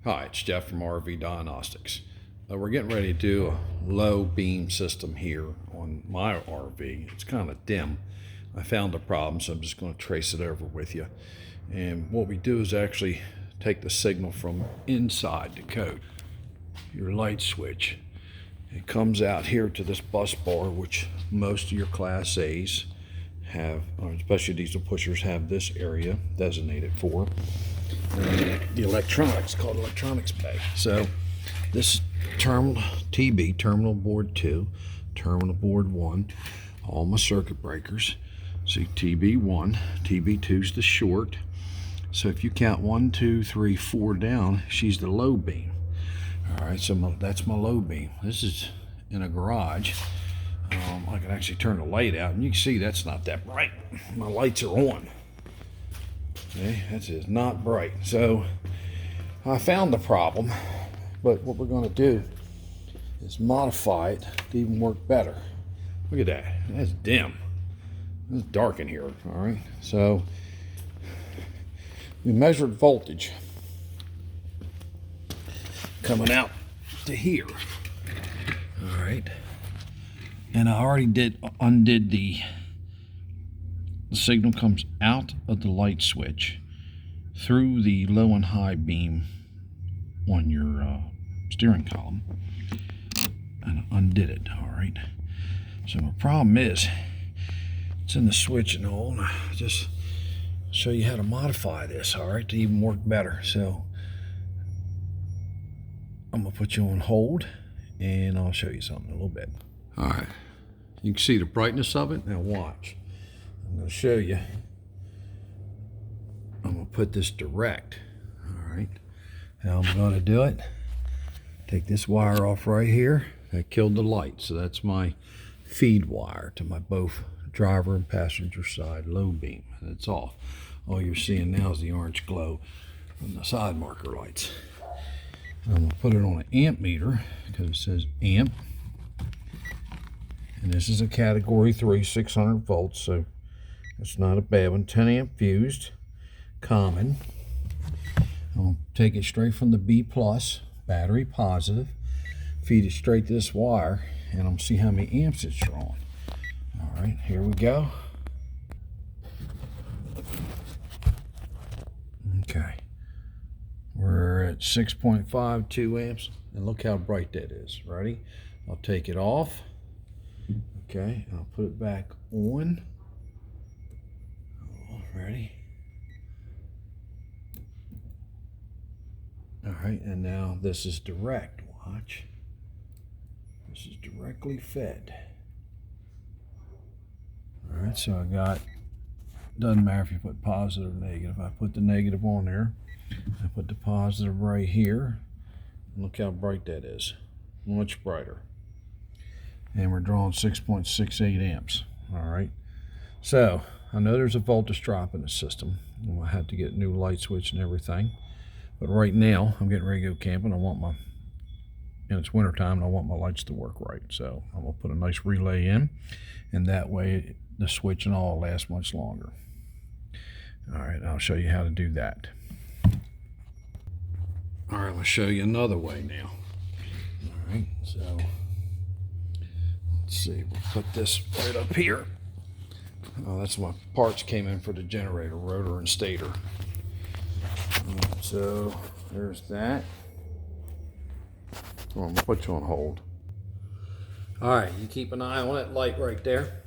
Hi, it's Jeff from RV Diagnostics. We're getting ready to do a low beam system here on my RV. It's kind of dim. I found a problem, so I'm just going to trace it over with you. And what we do is actually take the signal from inside the code, your light switch. It comes out here to this bus bar, which most of your Class A's have, or especially diesel pushers have this area designated for. And the electronics, called electronics bay. So this is terminal TB, terminal board 2, terminal board 1, all my circuit breakers. See, TB1, TB2 is the short. So if you count 1, 2, 3, 4 down, she's the low beam. All right, so that's my low beam. This is in a garage. I can actually turn the light out, and you can see that's not that bright. My lights are on. Okay, that is not bright. So I found the problem, but what we're going to do is modify it to even work better. Look at that. That's dim. It's dark in here. All right. So we measured voltage coming out to here. All right. And I already undid the signal comes out of the light switch through the low and high beam on your steering column, and I undid it. All right. So my problem is it's in the switch and all. And I just show you how to modify this, all right, to even work better. So I'm gonna put you on hold, and I'll show you something in a little bit. All right. You can see the brightness of it. Now watch. I'm going to show you. I'm going to put this direct. All right. How I'm going to do it. Take this wire off right here. That killed the light. So that's my feed wire to my both driver and passenger side low beam. That's off. All you're seeing now is the orange glow from the side marker lights. I'm going to put it on an amp meter because it says amp. And this is a category 3, 600 volts, so that's not a bad one. 10 amp fused, common. I'll take it straight from the B plus, battery positive, feed it straight to this wire, and I'll see how many amps it's drawing. All right, here we go. Okay, we're at 6.52 amps, and look how bright that is. Ready? I'll take it off. Okay, and I'll put it back on. Ready? All right, and now this is direct. Watch. This is directly fed. All right, so I got, doesn't matter if you put positive or negative. I put the negative on there. I put the positive right here. Look how bright that is. Much brighter. And we're drawing 6.68 amps. All right. So I know there's a voltage drop in the system. I have to get a new light switch and everything. But right now, I'm getting ready to go camping. And it's wintertime, and I want my lights to work right. So I'm going to put a nice relay in, and that way the switch and all lasts much longer. All right, I'll show you how to do that. All right, I'll show you another way now. All right, so let's see, we'll put this right up here. Oh, that's my parts came in for the generator, rotor and stator. So there's that. Oh, I'm gonna put you on hold. All right, you keep an eye on that light right there.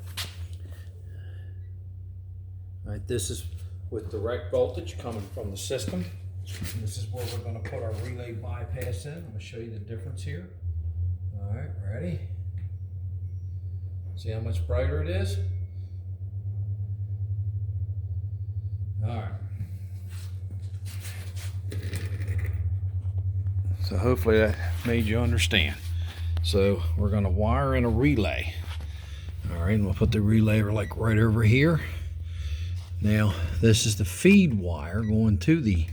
All right, this is with direct voltage coming from the system. This is where we're going to put our relay bypass in. I'm going to show you the difference here. All right, ready? See how much brighter it is? All right. So hopefully that made you understand. So we're going to wire in a relay. All right, and we'll put the relay like right over here. Now, this is the feed wire going to the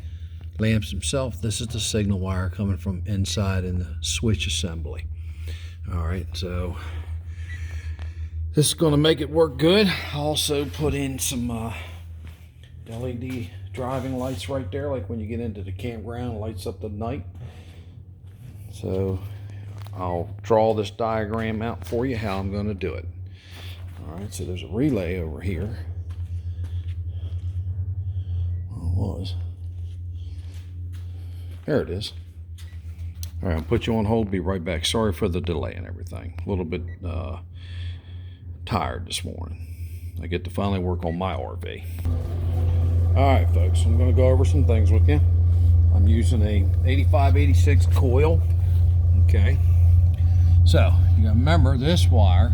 lamps themselves. This is the signal wire coming from inside in the switch assembly. All right, so this is going to make it work good. I also put in some LED driving lights right there, like when you get into the campground, lights up the night. So I'll draw this diagram out for you how I'm going to do it. All right, so there's a relay over here. Well, it was. There it is. All right, I'll put you on hold, be right back. Sorry for the delay and everything. A little bit tired this morning. I get to finally work on my RV. All right, folks, I'm going to go over some things with you. I'm using a 8586 coil. Okay. So, you gotta remember, this wire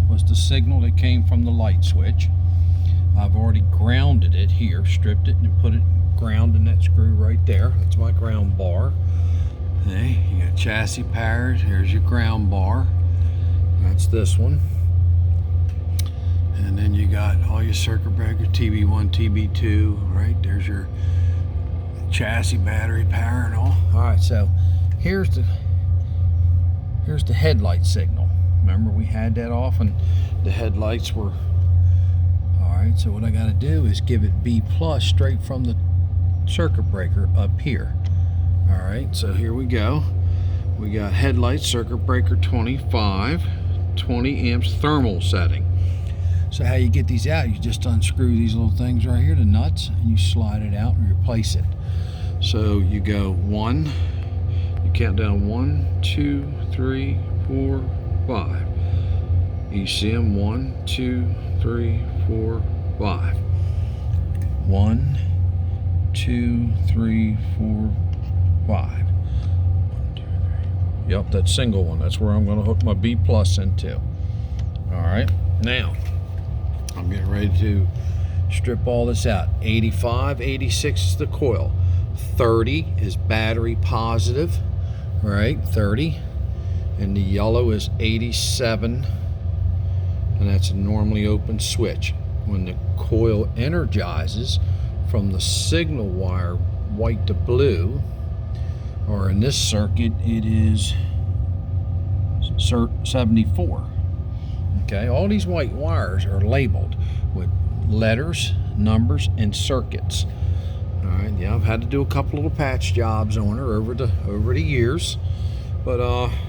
was the signal that came from the light switch. I've already grounded it here, stripped it, and put it ground in that screw right there. That's my ground bar. Okay, you got chassis power. Here's your ground bar. That's this one. And then you got all your circuit breaker, TB1, TB2, right? There's your chassis, battery, power, and all. All right, so here's the headlight signal. Remember, we had that off and the headlights were. All right, so what I got to do is give it B plus straight from the circuit breaker up here. All right, so here we go. We got headlight, circuit breaker 25, 20 amps thermal setting. So how you get these out, you just unscrew these little things right here, the nuts, and you slide it out and replace it. So you go 1, you count down 1, 2, 3, 4, 5. You see them, 1, 2, 3, 4, 5. 1, 2, 3, 4, 5. 1, 2, 3. Yep, that single one. That's where I'm going to hook my B plus into. All right, now I'm getting ready to strip all this out. 85, 86 is the coil. 30 is battery positive, all right, 30. And the yellow is 87, and that's a normally open switch. When the coil energizes from the signal wire white to blue, or in this circuit it is 74. Okay, all these white wires are labeled with letters, numbers, and circuits. All right, yeah, I've had to do a couple little patch jobs on her over the years, but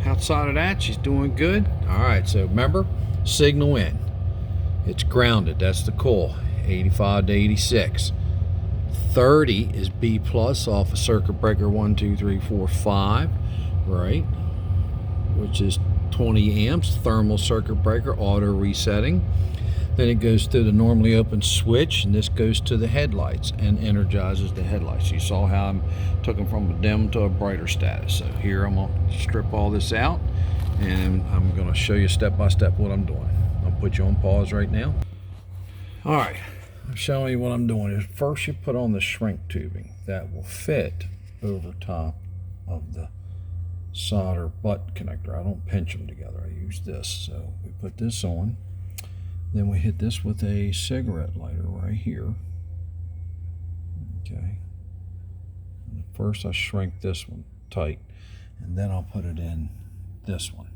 outside of that, she's doing good. All right, so remember, signal in. It's grounded. That's the coil. 85 to 86. 30 is B plus off of circuit breaker 1, 2, 3, 4, 5, right? Which is 20 amps, thermal circuit breaker, auto resetting. Then it goes to the normally open switch, and this goes to the headlights and energizes the headlights. You saw how I took them from a dim to a brighter status. So here I'm going to strip all this out, and I'm going to show you step by step what I'm doing. I'll put you on pause right now. All right, I'm showing you what I'm doing. First, you put on the shrink tubing that will fit over top of the solder butt connector. I don't pinch them together. I use this. So we put this on. Then we hit this with a cigarette lighter right here. Okay. And first I shrink this one tight, and then I'll put it in this one.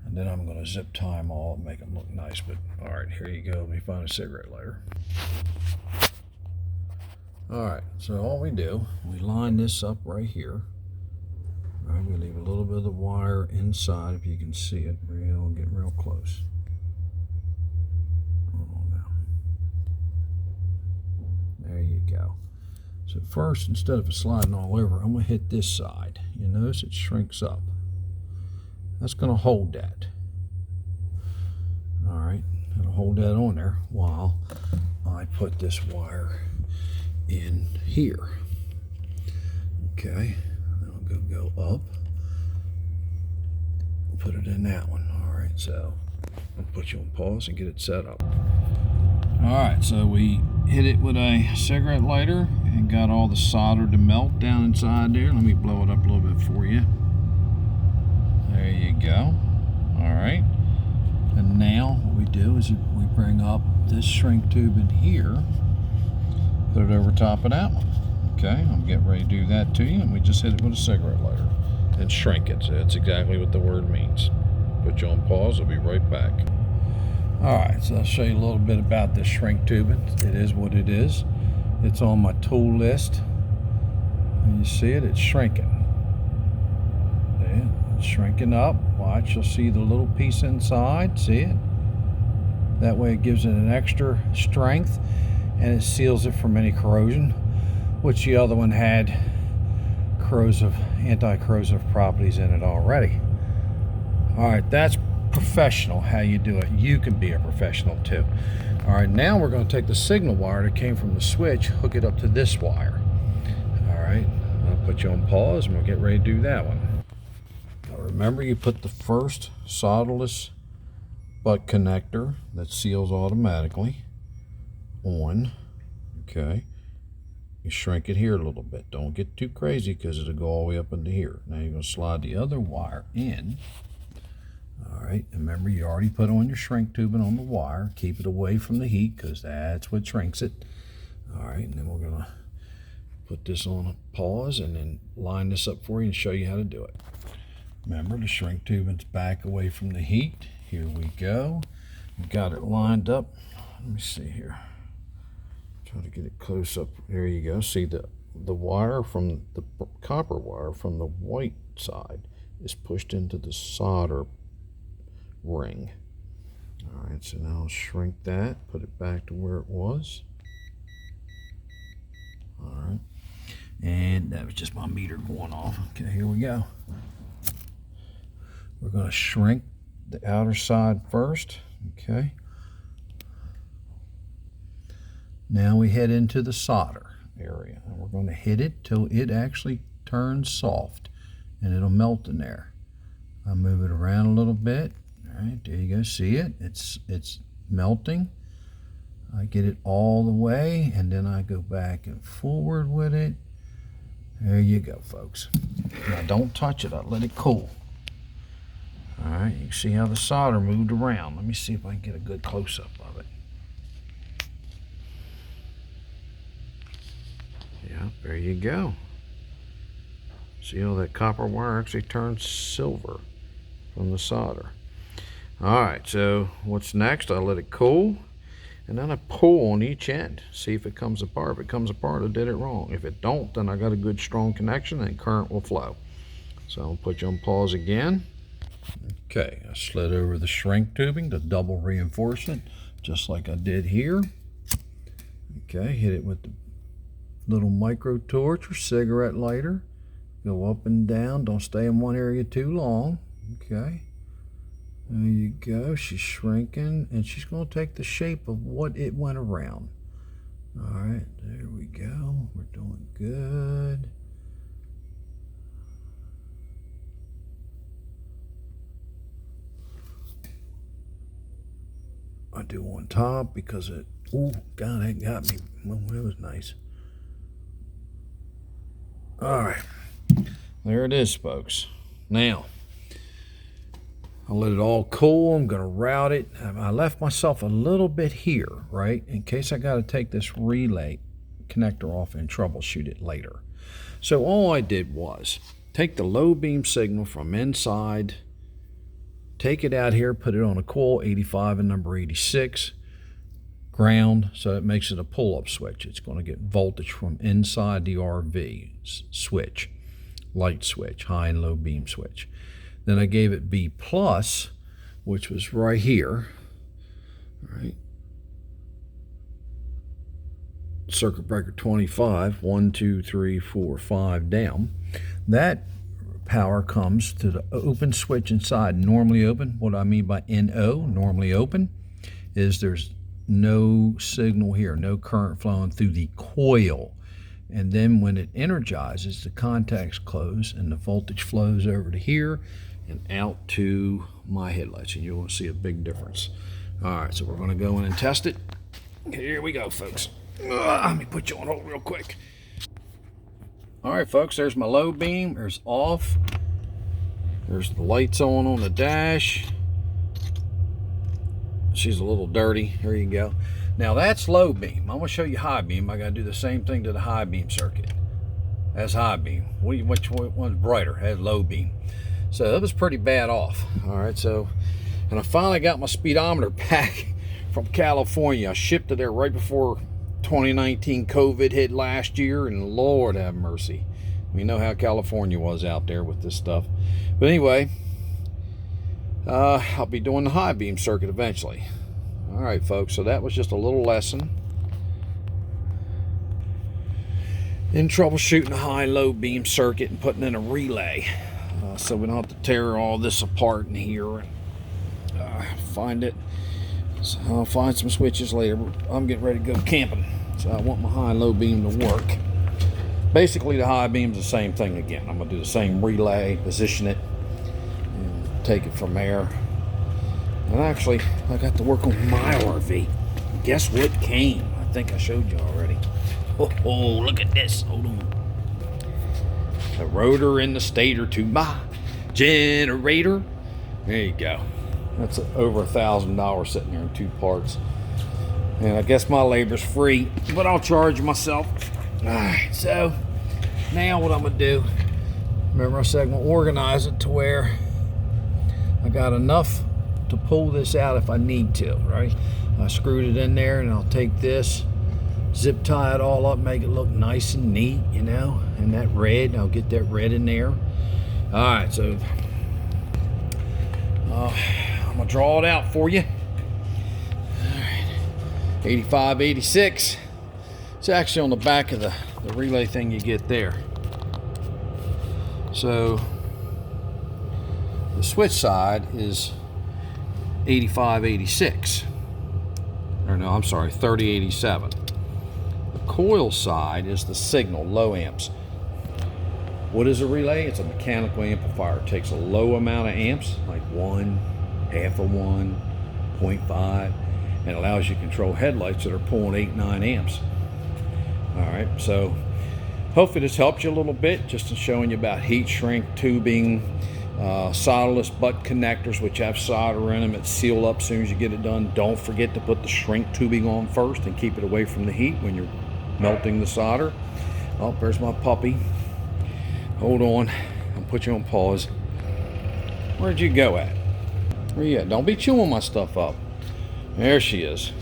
And then I'm going to zip tie them all and make them look nice. But all right, here you go. Let me find a cigarette lighter. All right, so all we do, we line this up right here. All right, we leave a little bit of the wire inside, if you can see it. Get real close. There you go. So first, instead of it sliding all over, I'm going to hit this side. You notice it shrinks up. That's going to hold that. All right, it'll hold that on there while I put this wire in here. Okay, then I'll go up. Put it in that one. All right, so I'll put you on pause and get it set up. All right, so we hit it with a cigarette lighter and got all the solder to melt down inside there. Let me blow it up a little bit for you. There you go. All right. And now what we do is we bring up this shrink tube in here, put it over top of that one. Okay, I'm getting ready to do that to you, and we just hit it with a cigarette lighter and shrink it. So that's exactly what the word means. Put you on pause. I'll be right back. All right, so I'll show you a little bit about this shrink tubing. It is what it is. It's on my tool list. And you see it, it's shrinking. Yeah, it's shrinking up. Watch, you'll see the little piece inside. See it? That way it gives it an extra strength and it seals it from any corrosion, which the other one had anti-corrosive properties in it already. All right, that's professional how you do it. You can be a professional too. All right, now we're going to take the signal wire that came from the switch, hook it up to this wire. All right, I'll put you on pause and we'll get ready to do that one. Now remember, you put the first solderless butt connector that seals automatically on. Okay, you shrink it here a little bit. Don't get too crazy because it'll go all the way up into here. Now you're going to slide the other wire in. All right, and remember, you already put on your shrink tubing on the wire. Keep it away from the heat because that's what shrinks it. All right, and then we're going to put this on a pause and then line this up for you and show you how to do it. Remember, the shrink tubing's back away from the heat. Here we go. We've got it lined up. Let me see here. Try to get it close up. There you go. See the wire from the copper wire from the white side is pushed into the solder ring. All right, so now I'll shrink that, put it back to where it was. All right, and that was just my meter going off. Okay, here we go. We're going to shrink the outer side first. Okay, now we head into the solder area and we're going to hit it till it actually turns soft and it'll melt in there. I'll move it around a little bit. All right, there you go. See it? It's melting. I get it all the way, and then I go back and forward with it. There you go, folks. Now don't touch it. I let it cool. All right, you can see how the solder moved around. Let me see if I can get a good close-up of it. Yeah, there you go. See how that copper wire actually turns silver from the solder. All right, so what's next? I let it cool, and then I pull on each end. See if it comes apart. If it comes apart, I did it wrong. If it don't, then I got a good strong connection and current will flow. So I'll put you on pause again. Okay, I slid over the shrink tubing, the double reinforcement, just like I did here. Okay, hit it with the little micro torch or cigarette lighter. Go up and down. Don't stay in one area too long. Okay. There you go. She's shrinking, and she's going to take the shape of what it went around. All right, there we go. We're doing good. I do on top because it, oh, God, that got me. Well, that was nice. All right, there it is, folks. Now, I'll let it all cool. I'm going to route it. I left myself a little bit here, right, in case I got to take this relay connector off and troubleshoot it later. So all I did was take the low beam signal from inside, take it out here, put it on a coil 85 and number 86, ground, so it makes it a pull-up switch. It's going to get voltage from inside the RV switch, light switch, high and low beam switch. Then I gave it B+, which was right here. All right. Circuit breaker 25, 1, 2, 3, 4, 5 down. That power comes to the open switch inside, normally open. What I mean by NO, normally open, is there's no signal here, no current flowing through the coil. And then when it energizes, the contacts close and the voltage flows over to here and out to my headlights, and you'll see a big difference. All right, so we're going to go in and test it. Here we go, folks. Let me put you on hold real quick. All right, folks, there's my low beam. There's off. There's the lights on the dash. She's a little dirty. Here you go. Now that's low beam. I'm going to show you high beam. I got to do the same thing to the high beam circuit. That's high beam. Which one's brighter? That's low beam. So that was pretty bad off. All right, so, and I finally got my speedometer back from California. I shipped it there right before 2019 COVID hit last year, and Lord have mercy. We know how California was out there with this stuff. But anyway, I'll be doing the high beam circuit eventually. All right, folks, so that was just a little lesson in troubleshooting a high-low beam circuit and putting in a relay, so we don't have to tear all this apart in here and find it. So I'll find some switches later. I'm getting ready to go camping, so I want my high-low beam to work. Basically, the high beam's the same thing again. I'm going to do the same relay, position it, and take it from there. And actually, I got to work on my RV. Guess what came? I think I showed you already. Oh, look at this. Hold on. The rotor and the stator to my generator. There you go. That's over $1,000 sitting there in 2 parts. And I guess my labor's free, but I'll charge myself. Alright, so now what I'm going to do, remember I said I'm going to organize it to where I got enough to pull this out if I need to, right? I screwed it in there, and I'll take this, zip tie it all up, make it look nice and neat, you know, and that red, I'll get that red in there. Alright, so I'm gonna draw it out for you. Alright, 85, 86. It's actually on the back of the relay thing you get there. So the switch side is 85, 86. Or no, I'm sorry, 30, 87. The coil side is the signal, low amps. What is a relay? It's a mechanical amplifier. It takes a low amount of amps, like 1, half of 1, 0.5, and allows you to control headlights that are pulling 8, 9 amps. All right, so hopefully this helped you a little bit, just in showing you about heat shrink tubing, solderless butt connectors, which have solder in them. It's sealed up as soon as you get it done. Don't forget to put the shrink tubing on first and keep it away from the heat when you're melting the solder. Oh, there's my puppy. Hold on, I'll put you on pause. Where'd you go at? Where you at? Don't be chewing my stuff up. There she is.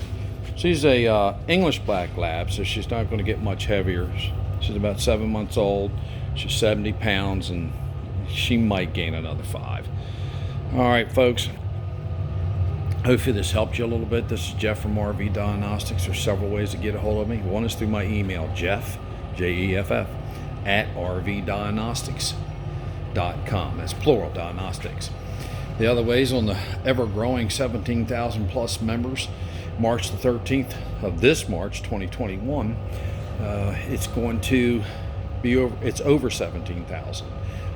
She's a English black lab, so she's not going to get much heavier. She's about 7 months old. She's 70 pounds, and she might gain another 5. All right, folks. Hopefully this helped you a little bit. This is Jeff from RV Diagnostics. There's several ways to get a hold of me. One is through my email, Jeff, Jeff, at rvdiagnostics.com. That's plural, diagnostics. The other way is on the ever-growing 17,000 plus members. March the 13th of this March 2021, it's going to be over. It's over 17,000.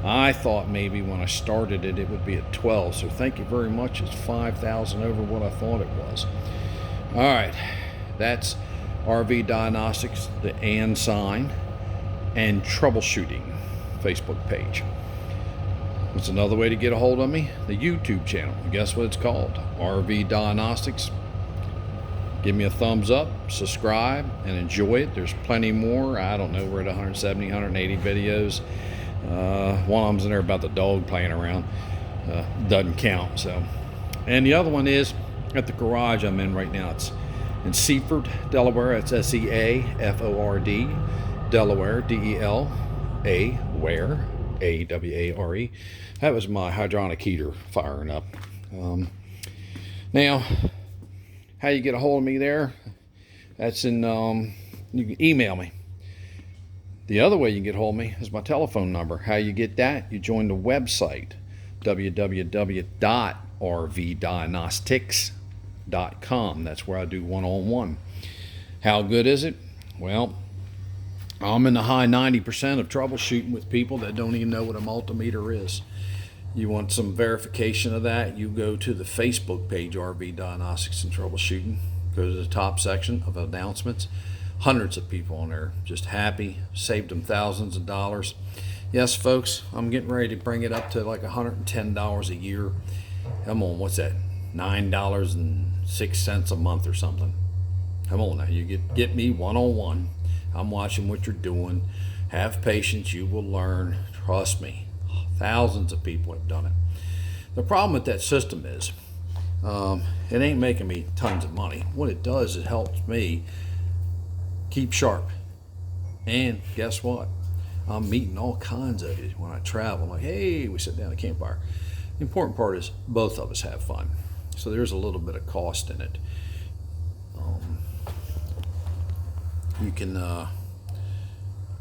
I thought maybe when I started it, it would be at 12. So thank you very much. It's 5,000 over what I thought it was. All right, that's RV Diagnostics, the and sign, and troubleshooting Facebook page. What's another way to get a hold of me? The YouTube channel. Guess what it's called? RV Diagnostics. Give me a thumbs up, subscribe, and enjoy it. There's plenty more. I don't know, we're at 170, 180 videos. One of them's in there about the dog playing around. Doesn't count. So, and the other one is at the garage I'm in right now. It's in Seaford, Delaware. It's SEAFORD, Delaware, DELA, where, AWARE. That was my hydronic heater firing up. Now, how you get a hold of me there? That's in, you can email me. The other way you can get a hold of me is my telephone number. How you get that? You join the website, www.rvdiagnostics.com. That's where I do one-on-one. How good is it? Well, I'm in the high 90% of troubleshooting with people that don't even know what a multimeter is. You want some verification of that, you go to the Facebook page, RV Diagnostics and Troubleshooting. Go to the top section of announcements. Hundreds of people on there, just happy, saved them thousands of dollars. Yes, folks, I'm getting ready to bring it up to like $110 a year. Come on, what's that? $9.06 a month or something. Come on now, you get me one-on-one. I'm watching what you're doing. Have patience, you will learn. Trust me. Thousands of people have done it. The problem with that system is it ain't making me tons of money. What it does, it helps me keep sharp. And guess what? I'm meeting all kinds of you when I travel. I'm like, hey, we sit down at a campfire. The important part is both of us have fun. So there's a little bit of cost in it. You can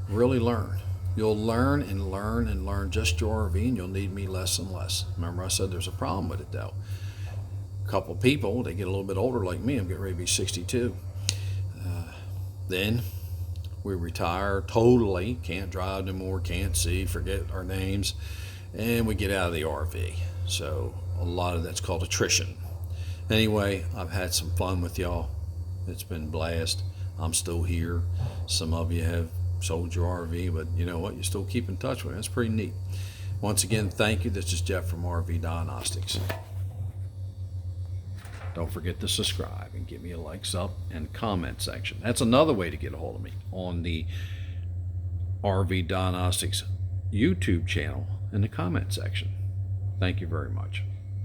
really learn. You'll learn and learn and learn just your RV, and you'll need me less and less. Remember, I said there's a problem with it, though. A couple people, they get a little bit older like me. I'm getting ready to be 62. Then we retire totally, can't drive no more, can't see, forget our names, and we get out of the RV. So a lot of that's called attrition. Anyway, I've had some fun with y'all. It's been a blast. I'm still here. Some of you have sold your RV, but you know what? You still keep in touch with it. That's pretty neat. Once again, thank you. This is Jeff from RV Diagnostics. Don't forget to subscribe and give me a likes up and comment section. That's another way to get a hold of me, on the RV Diagnostics YouTube channel in the comment section. Thank you very much.